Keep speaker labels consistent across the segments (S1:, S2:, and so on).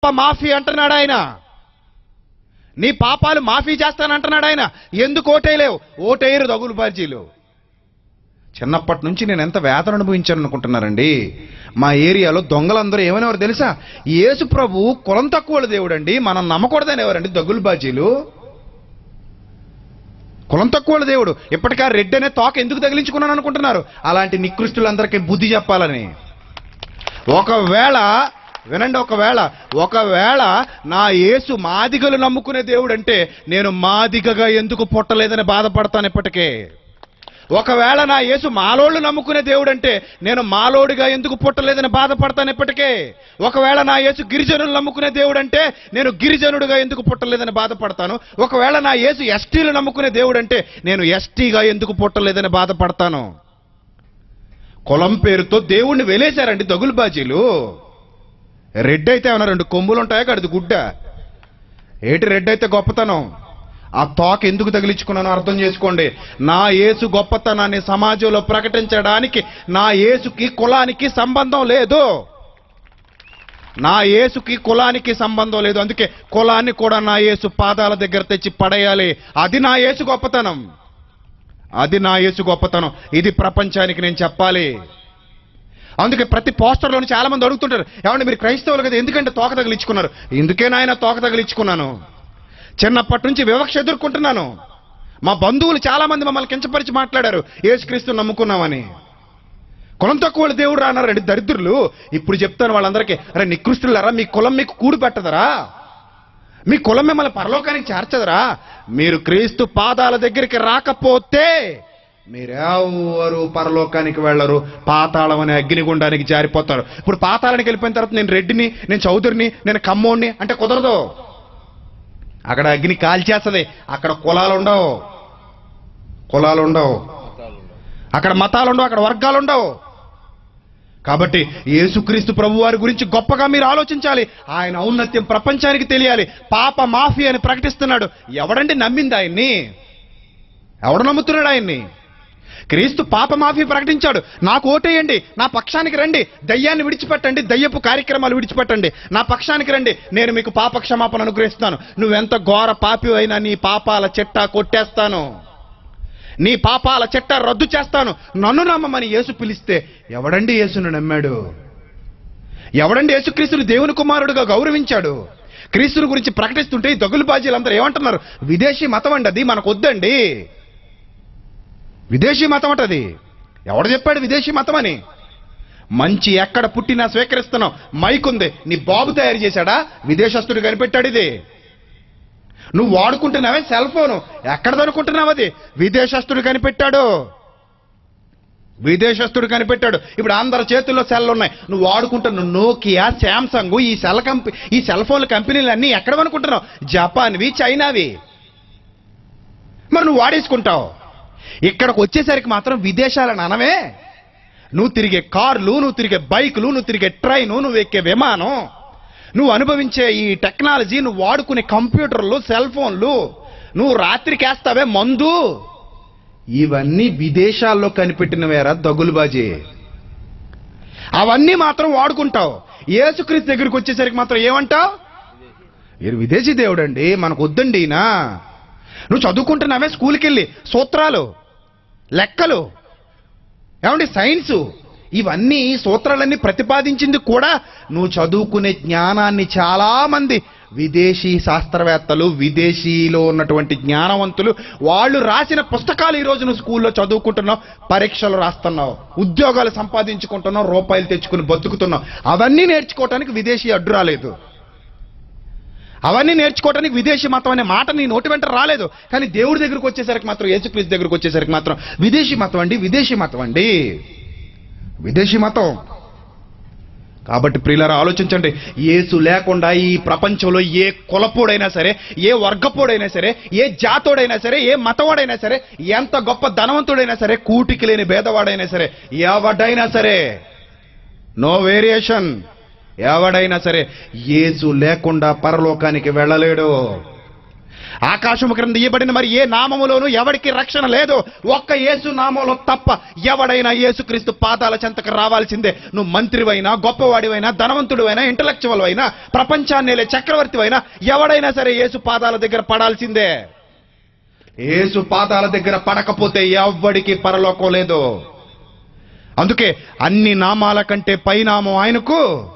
S1: మాఫీ అంటున్నాడు ఆయన. నీ పాపాలు మాఫీ చేస్తానంటున్నాడు ఆయన. ఎందుకు ఓటేయలేవు? ఓటేయరు దగులుబాజీలు. చిన్నప్పటి నుంచి నేను ఎంత వేదన అనుభవించాను అనుకుంటున్నారండి. మా ఏరియాలో దొంగలందరూ ఏమనేవారు తెలుసా? యేసు ప్రభు కులం తక్కువ దేవుడు అండి, మనం నమ్మకూడదని ఎవరండి దగులుబాజీలు. కులం తక్కువ దేవుడు. ఇప్పటికా రెడ్డి అనే తోక ఎందుకు తగిలించుకున్నాను అనుకుంటున్నారు? అలాంటి నికృష్టులందరికీ బుద్ధి చెప్పాలని. ఒకవేళ వినండి, ఒకవేళ నా యేసు మాదిగలు నమ్ముకునే దేవుడు అంటే నేను మాదిగగా ఎందుకు పుట్టలేదని బాధపడతాను ఇప్పటికే. ఒకవేళ నా యేసు మాలోళ్ళు నమ్ముకునే దేవుడు అంటే నేను మాలోడిగా ఎందుకు పుట్టలేదని బాధపడతాను ఇప్పటికే. ఒకవేళ నా యేసు గిరిజనులు నమ్ముకునే దేవుడు అంటే నేను గిరిజనుడిగా ఎందుకు పుట్టలేదని బాధపడతాను. ఒకవేళ నా యేసు ఎస్టీలు నమ్ముకునే దేవుడు అంటే నేను ఎస్టీగా ఎందుకు పుట్టలేదని బాధపడతాను. కులం పేరుతో దేవుణ్ణి వెలేశారండి దగులుబాజీలు. రెడ్డి అయితే ఏమన్నా 2 కొమ్ములు ఉంటాయా? కడిది గుడ్డ ఏటి? రెడ్డి అయితే గొప్పతనం. ఆ తోక ఎందుకు తగిలించుకున్నానో అర్థం చేసుకోండి. నా యేసు గొప్పతనాన్ని సమాజంలో ప్రకటించడానికి నా యేసుకి కులానికి సంబంధం లేదు. నా యేసుకి కులానికి సంబంధం లేదు. అందుకే కులాన్ని కూడా నా యేసు పాదాల దగ్గర తెచ్చి పడేయాలి. అది నా యేసు గొప్పతనం. అది నా యేసు గొప్పతనం. ఇది ప్రపంచానికి నేను చెప్పాలి. అందుకే ప్రతి పోస్టర్లోని చాలా మంది అడుగుతుంటారు, ఏమంటే మీరు క్రైస్తవులు కదా, ఎందుకంటే తోక తగిలించుకున్నారు? ఎందుకే నాయన తోక తగిలించుకున్నాను? చిన్నప్పటి నుంచి వివక్ష ఎదుర్కొంటున్నాను. మా బంధువులు చాలా మంది మమ్మల్ని కించపరిచి మాట్లాడారు, యేసుక్రీస్తు నమ్ముకున్నామని. కులం తక్కువ దేవుడు రానారండి దరిద్రులు. ఇప్పుడు చెప్తాను వాళ్ళందరికీ, అరే నికృష్టులారా, మీ కులం మీకు కూడు పెట్టదరా? మీ కులం మిమ్మల్ని పరలోకానికి చేర్చదరా? మీరు క్రీస్తు పాదాల దగ్గరికి రాకపోతే మీరెవరు పరలోకానికి వెళ్ళరు, పాతాళం అనే అగ్నిగుండానికి జారిపోతారు. ఇప్పుడు పాతాళానికి వెళ్ళిపోయిన తర్వాత నేను రెడ్డిని, నేను చౌదరిని, నేను కమ్మోడిని అంటే కుదరదు. అక్కడ అగ్ని కాల్చేస్తుంది. అక్కడ కులాలు ఉండవు, అక్కడ మతాలు ఉండవు, అక్కడ వర్గాలు ఉండవు. కాబట్టి యేసుక్రీస్తు ప్రభు వారి గురించి గొప్పగా మీరు ఆలోచించాలి. ఆయన ఔన్నత్యం ప్రపంచానికి తెలియాలి. పాప మాఫీ అని ప్రకటిస్తున్నాడు. ఎవడండి నమ్మింది ఆయన్ని? ఎవడు నమ్ముతున్నాడు ఆయన్ని? క్రీస్తు పాప మాఫీ ప్రకటించాడు. నాకు ఓటేయండి, నా పక్షానికి రండి, దయ్యాన్ని విడిచిపెట్టండి, దయ్యపు కార్యక్రమాలు విడిచిపెట్టండి, నా పక్షానికి రండి, నేను మీకు పాప క్షమాపణ అనుగ్రహిస్తాను. నువ్వెంత ఘోర పాపి అయినా నీ పాపాల చిట్టా కొట్టేస్తాను, నీ పాపాల చిట్టా రద్దు చేస్తాను, నన్ను నమ్మమని యేసు పిలిస్తే ఎవడండి యేసును నమ్మాడు? ఎవడండి యేసుక్రీస్తుని దేవుని కుమారుడుగా గౌరవించాడు? క్రీస్తుని గురించి ప్రకటిస్తుంటే ఈ దగులుబాజీలందరూ ఏమంటున్నారు? విదేశీ మతం అండి అది, మనకు వద్దండి. విదేశీ మతం అంటది. ఎవడు చెప్పాడు విదేశీ మతం అని? మంచి ఎక్కడ పుట్టినా స్వీకరిస్తున్నాం. మైక్ ఉంది, నీ బాబు తయారు చేశాడా? విదేశస్తుడు కనిపెట్టాడు ఇది. నువ్వు వాడుకుంటున్నావే సెల్ ఫోను, ఎక్కడదనుకుంటున్నావు? అది విదేశస్తుడు కనిపెట్టాడు. ఇప్పుడు అందరి చేతుల్లో సెల్ ఉన్నాయి. నువ్వు వాడుకుంటున్న నోకియా, శాంసంగ్, ఈ సెల్ ఫోన్ల కంపెనీలన్నీ ఎక్కడనుకుంటున్నావు? జపాన్వి, చైనావి. మరి నువ్వు వాడేసుకుంటావు. ఇక్కడికి వచ్చేసరికి మాత్రం విదేశాలను అనవే. నువ్వు తిరిగే కార్లు, నువ్వు తిరిగే బైకులు, నువ్వు తిరిగే ట్రైను, నువ్వు ఎక్కే విమానం, నువ్వు అనుభవించే ఈ టెక్నాలజీ, నువ్వు వాడుకునే కంప్యూటర్లు, సెల్ ఫోన్లు, నువ్వు రాత్రికి వేస్తావే మందు, ఇవన్నీ విదేశాల్లో కనిపెట్టినవేరా దగులుబాజీ. అవన్నీ మాత్రం వాడుకుంటావు. యేసుక్రీస్తు దగ్గరికి వచ్చేసరికి మాత్రం ఏమంటావు? విదేశీ దేవుడు అండి, మనకు వద్దండి ఈయన. నువ్వు చదువుకుంటున్నావే స్కూల్కి వెళ్ళి సూత్రాలు, లెక్కలు, ఏమండి సైన్సు, ఇవన్నీ సూత్రాలన్నీ ప్రతిపాదించింది కూడా నువ్వు చదువుకునే జ్ఞానాన్ని చాలా మంది విదేశీ శాస్త్రవేత్తలు, విదేశీలో ఉన్నటువంటి జ్ఞానవంతులు, వాళ్ళు రాసిన పుస్తకాలు ఈరోజు నువ్వు స్కూల్లో చదువుకుంటున్నావు, పరీక్షలు రాస్తున్నావు, ఉద్యోగాలు సంపాదించుకుంటున్నావు, రూపాయలు తెచ్చుకుని బతుకుతున్నావు. అవన్నీ నేర్చుకోవటానికి విదేశీ అడ్డు రాలేదు. అవన్నీ నేర్చుకోవడానికి విదేశీ మతం అనే మాట నీ నోటి వెంట రాలేదు. కానీ దేవుడి దగ్గరకు వచ్చేసరికి మాత్రం, యేసుక్రీస్తు దగ్గరకు వచ్చేసరికి మాత్రం విదేశీ మతం అండి, విదేశీ మతం. కాబట్టి ప్రియులారా ఆలోచించండి. యేసు లేకుండా ఈ ప్రపంచంలో ఏ కులపోడైనా సరే, ఏ వర్గపోడైనా సరే, ఏ జాతోడైనా సరే, ఏ మతవాడైనా సరే, ఎంత గొప్ప ధనవంతుడైనా సరే, కూటికి లేని భేదవాడైనా సరే, ఎవడైనా సరే, నో వేరియేషన్, ఎవడైనా సరే యేసు లేకుండా పరలోకానికి వెళ్ళలేడు. ఆకాశము క్రింద ఇయ్యబడిన మరి ఏ నామములోనూ ఎవడికి రక్షణ లేదు, ఒక్క యేసు నామంలో తప్ప. ఎవడైనా యేసుక్రీస్తు పాదాల చెంతకు రావాల్సిందే. నువ్వు మంత్రివైనా, గొప్పవాడివైనా, ధనవంతుడివైనా, ఇంటలెక్చువల్ అయినా, ప్రపంచాన్నేలే చక్రవర్తివైనా, ఎవడైనా సరే యేసు పాదాల దగ్గర పడాల్సిందే. యేసు పాదాల దగ్గర పడకపోతే ఎవ్వడికి పరలోకం లేదు. అందుకే అన్ని నామాల కంటే పైనామం ఆయనకు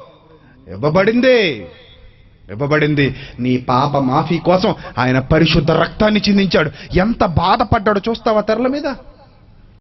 S1: ఇవ్వబడింది. నీ పాప మాఫీ కోసం ఆయన పరిశుద్ధ రక్తాన్ని చిందించాడు. ఎంత బాధపడ్డాడో చూస్తావా తెరల మీద.